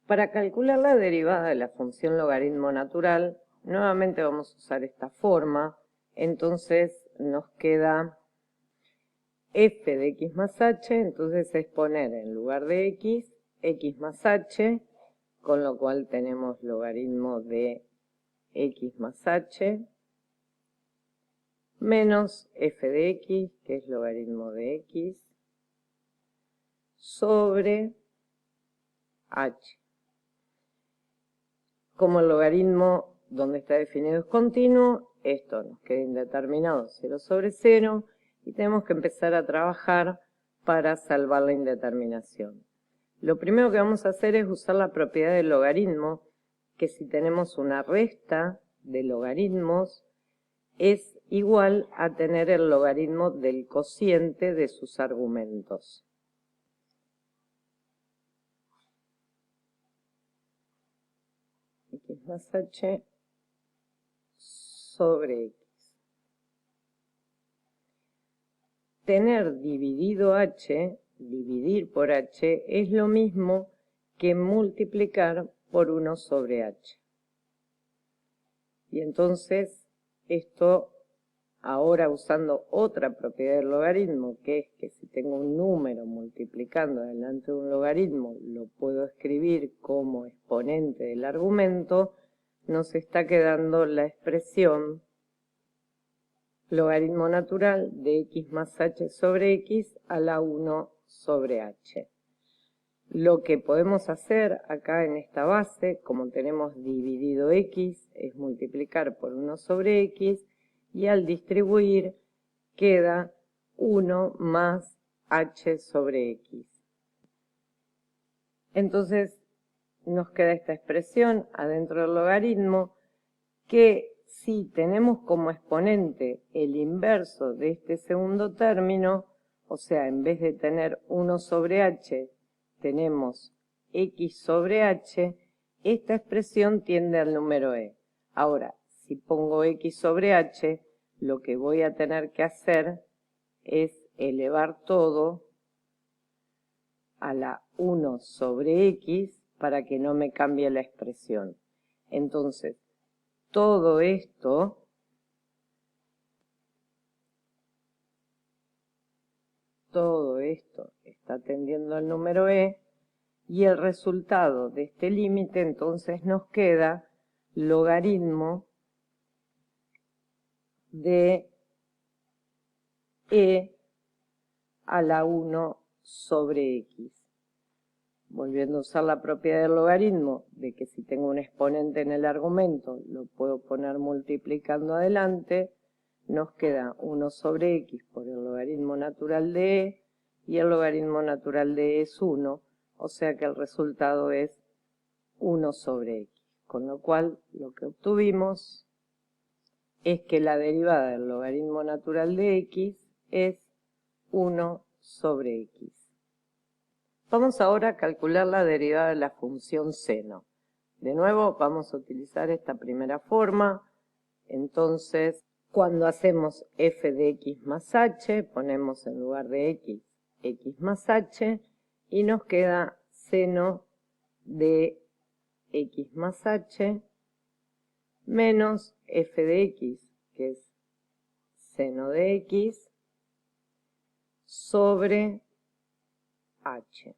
Para calcular la derivada de la función logaritmo natural, nuevamente vamos a usar esta forma. Entonces nos queda f de x más h, entonces es poner en lugar de x más h, con lo cual tenemos logaritmo de x más h, menos f de x, que es logaritmo de x, sobre h. Como el logaritmo donde está definido es continuo, esto nos queda indeterminado 0 sobre 0, y tenemos que empezar a trabajar para salvar la indeterminación. Lo primero que vamos a hacer es usar la propiedad del logaritmo, que si tenemos una resta de logaritmos, es igual a tener el logaritmo del cociente de sus argumentos. X más h sobre x. Tener dividido h, dividir por h, es lo mismo que multiplicar por 1 sobre h. Y entonces, esto, ahora usando otra propiedad del logaritmo, que es que si tengo un número multiplicando delante de un logaritmo, lo puedo escribir como exponente del argumento, nos está quedando la expresión logaritmo natural de x más h sobre x a la 1 sobre h. Lo que podemos hacer acá en esta base, como tenemos dividido x, es multiplicar por 1 sobre x, y al distribuir queda 1 más h sobre x. Entonces nos queda esta expresión adentro del logaritmo, que si tenemos como exponente el inverso de este segundo término, o sea, en vez de tener 1 sobre h, tenemos x sobre h, esta expresión tiende al número e. Ahora, si pongo x sobre h, lo que voy a tener que hacer es elevar todo a la 1 sobre x para que no me cambie la expresión. Entonces, todo esto está tendiendo al número e, y el resultado de este límite entonces nos queda logaritmo de e a la 1 sobre x. Volviendo a usar la propiedad del logaritmo, de que si tengo un exponente en el argumento, lo puedo poner multiplicando adelante, nos queda 1 sobre x por el logaritmo natural de e, y el logaritmo natural de e es 1, o sea que el resultado es 1 sobre x. Con lo cual, lo que obtuvimos es que la derivada del logaritmo natural de x es 1 sobre x. Vamos ahora a calcular la derivada de la función seno. De nuevo vamos a utilizar esta primera forma. Entonces, cuando hacemos f de x más h, ponemos en lugar de x más h, y nos queda seno de x más h menos f de x, que es seno de x, sobre h.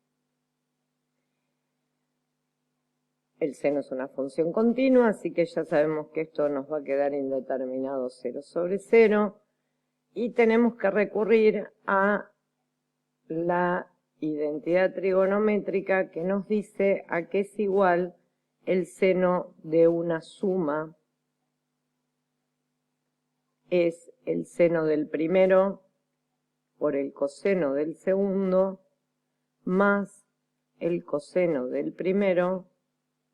El seno es una función continua, así que ya sabemos que esto nos va a quedar indeterminado 0 sobre 0, y tenemos que recurrir a la identidad trigonométrica que nos dice a qué es igual el seno de una suma. Es el seno del primero por el coseno del segundo más el coseno del primero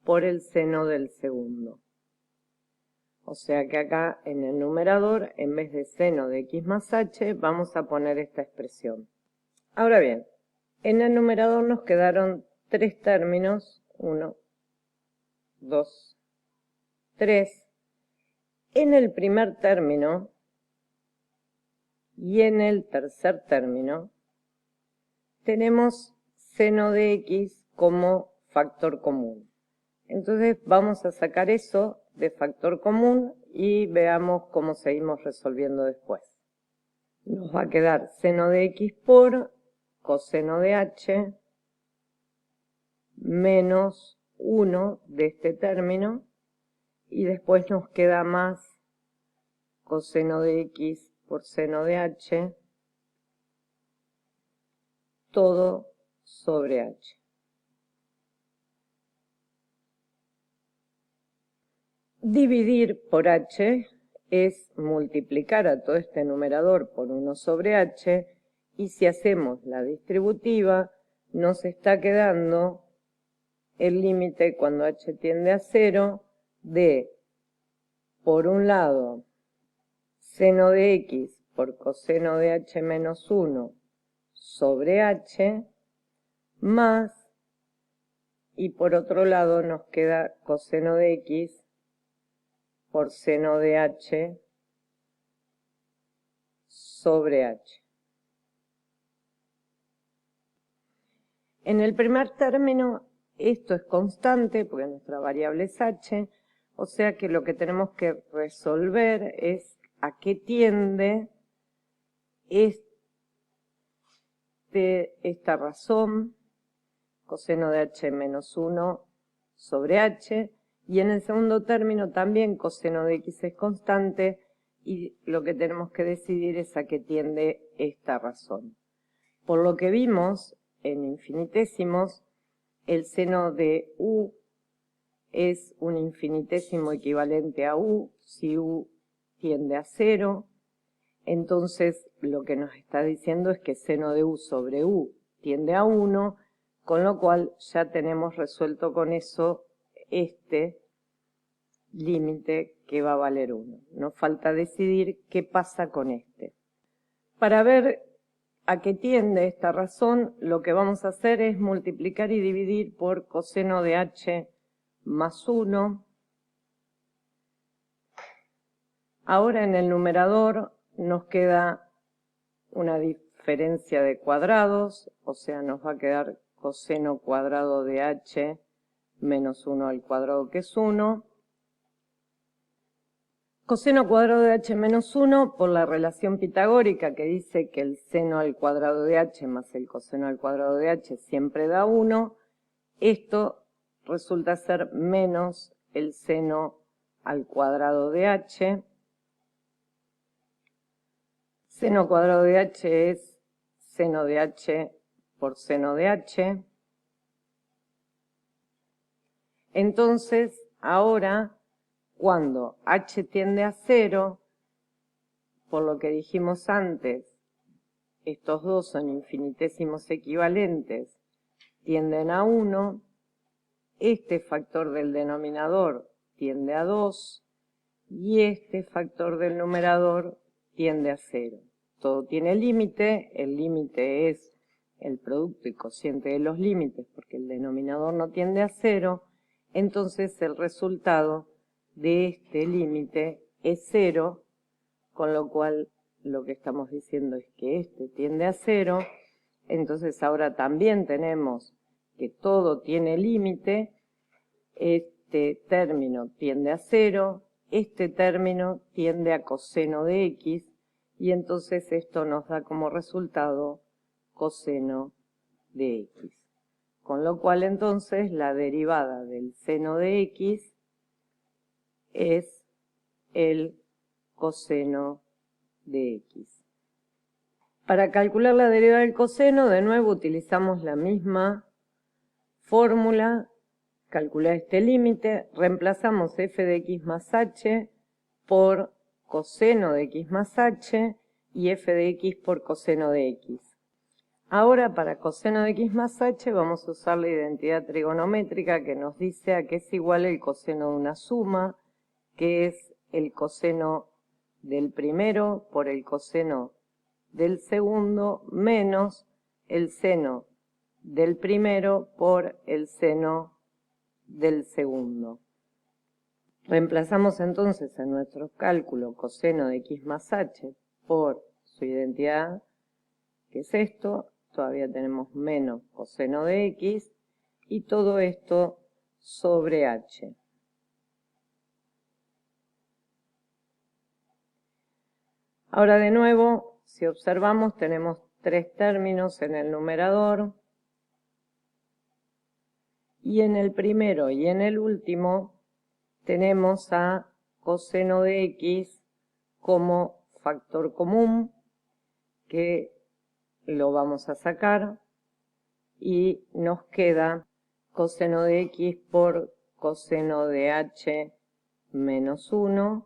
por el seno del segundo. O sea que acá en el numerador, en vez de seno de x más h, vamos a poner esta expresión. Ahora bien, en el numerador nos quedaron 3 términos, 1, 2, 3. En el primer término y en el tercer término tenemos seno de x como factor común. Entonces vamos a sacar eso de factor común y veamos cómo seguimos resolviendo después. Nos va a quedar seno de x por coseno de h menos 1 de este término, y después nos queda más coseno de x por seno de h, todo sobre h. Dividir por h es multiplicar a todo este numerador por 1 sobre h, y si hacemos la distributiva, nos está quedando el límite cuando h tiende a 0 de, por un lado, seno de x por coseno de h menos 1 sobre h, más, y por otro lado nos queda coseno de x por seno de h sobre h. En el primer término esto es constante porque nuestra variable es h, o sea que lo que tenemos que resolver es a qué tiende esta razón, coseno de h menos 1 sobre h, y en el segundo término también coseno de x es constante, y lo que tenemos que decidir es a qué tiende esta razón. Por lo que vimos en infinitésimos, el seno de u es un infinitésimo equivalente a u, si u tiende a 0, entonces lo que nos está diciendo es que seno de u sobre u tiende a 1, con lo cual ya tenemos resuelto con eso este límite que va a valer 1. Nos falta decidir qué pasa con este. Para ver a qué tiende esta razón, lo que vamos a hacer es multiplicar y dividir por coseno de h más 1. Ahora en el numerador nos queda una diferencia de cuadrados, o sea, nos va a quedar coseno cuadrado de h menos 1 al cuadrado, que es 1. Coseno cuadrado de h menos 1 por la relación pitagórica que dice que el seno al cuadrado de h más el coseno al cuadrado de h siempre da 1. Esto resulta ser menos el seno al cuadrado de h. Seno cuadrado de h es seno de h por seno de h. Entonces, ahora, cuando h tiende a 0, por lo que dijimos antes, estos dos son infinitésimos equivalentes, tienden a 1, este factor del denominador tiende a 2 y este factor del numerador tiende a 0. Todo tiene límite, el límite es el producto y cociente de los límites porque el denominador no tiende a 0, entonces el resultado de este límite es 0, con lo cual lo que estamos diciendo es que este tiende a 0, entonces ahora también tenemos que todo tiene límite, este término tiende a 0, este término tiende a coseno de x, y entonces esto nos da como resultado coseno de x. Con lo cual entonces la derivada del seno de x es el coseno de x. Para calcular la derivada del coseno, de nuevo utilizamos la misma fórmula. Calcular este límite, reemplazamos f de x más h por coseno de x más h y f de x por coseno de x. Ahora para coseno de x más h vamos a usar la identidad trigonométrica que nos dice a qué es igual el coseno de una suma, que es el coseno del primero por el coseno del segundo menos el seno del primero por el seno del segundo. Reemplazamos entonces en nuestro cálculo coseno de x más h por su identidad, que es esto, todavía tenemos menos coseno de x, y todo esto sobre h. Ahora de nuevo, si observamos, tenemos tres términos en el numerador, y en el primero y en el último tenemos a coseno de x como factor común, que lo vamos a sacar, y nos queda coseno de x por coseno de h menos 1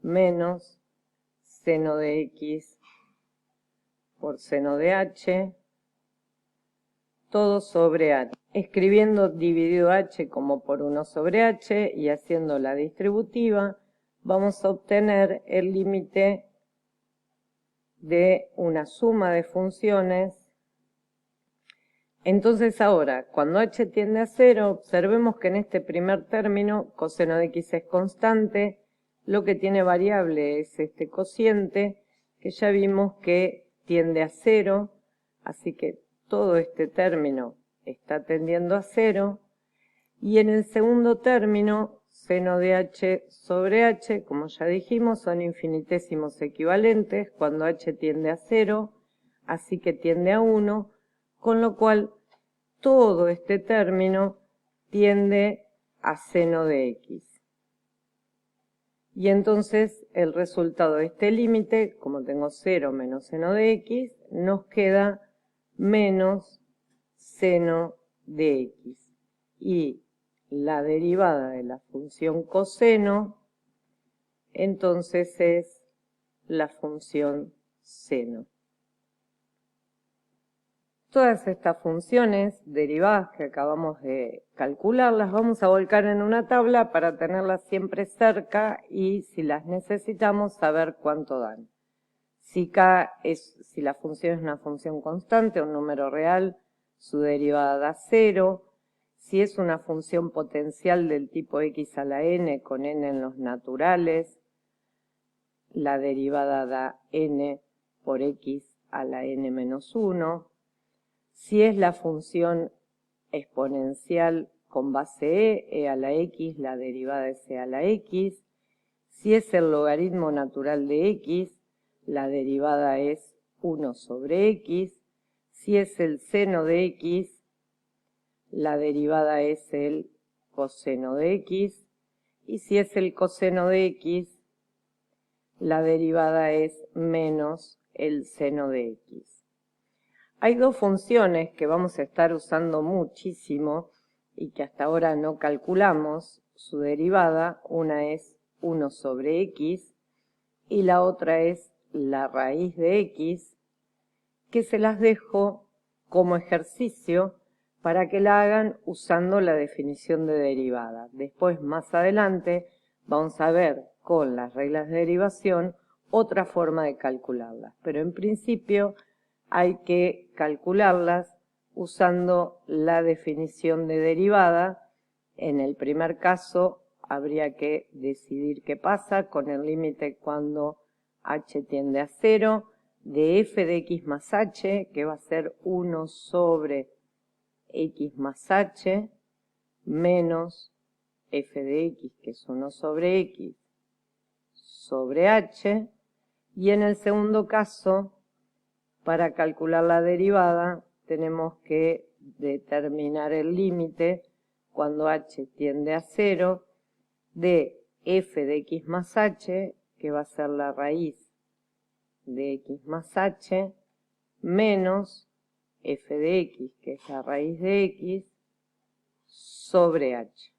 menos seno de x por seno de h, todo sobre h. Escribiendo dividido h como por 1 sobre h y haciendo la distributiva, vamos a obtener el límite de una suma de funciones. Entonces ahora, cuando h tiende a 0, observemos que en este primer término coseno de x es constante, lo que tiene variable es este cociente, que ya vimos que tiende a 0, así que todo este término está tendiendo a 0, y en el segundo término, seno de h sobre h, como ya dijimos, son infinitésimos equivalentes cuando h tiende a 0, así que tiende a 1, con lo cual todo este término tiende a seno de x. Y entonces el resultado de este límite, como tengo 0 menos seno de x, nos queda menos seno de x. Y la derivada de la función coseno, entonces es la función seno. Todas estas funciones derivadas que acabamos de calcular las vamos a volcar en una tabla para tenerlas siempre cerca y si las necesitamos saber cuánto dan. Si la función es una función constante, un número real, su derivada da 0. Si es una función potencial del tipo x a la n con n en los naturales, la derivada da n por x a la n menos 1. Si es la función exponencial con base e a la x, la derivada es e a la x. Si es el logaritmo natural de x, la derivada es 1 sobre x. Si es el seno de x, la derivada es el coseno de x. Y si es el coseno de x, la derivada es menos el seno de x. Hay dos funciones que vamos a estar usando muchísimo y que hasta ahora no calculamos su derivada. Una es 1 sobre x y la otra es la raíz de x, que se las dejo como ejercicio para que la hagan usando la definición de derivada. Después, más adelante, vamos a ver con las reglas de derivación otra forma de calcularlas. Pero en principio hay que calcularlas usando la definición de derivada. En el primer caso habría que decidir qué pasa con el límite cuando h tiende a 0 de f de x más h, que va a ser 1 sobre x más h, menos f de x, que es 1 sobre x, sobre h. Y en el segundo caso, para calcular la derivada, tenemos que determinar el límite cuando h tiende a 0 de f de x más h, que va a ser la raíz de x más h, menos f de x, que es la raíz de x, sobre h.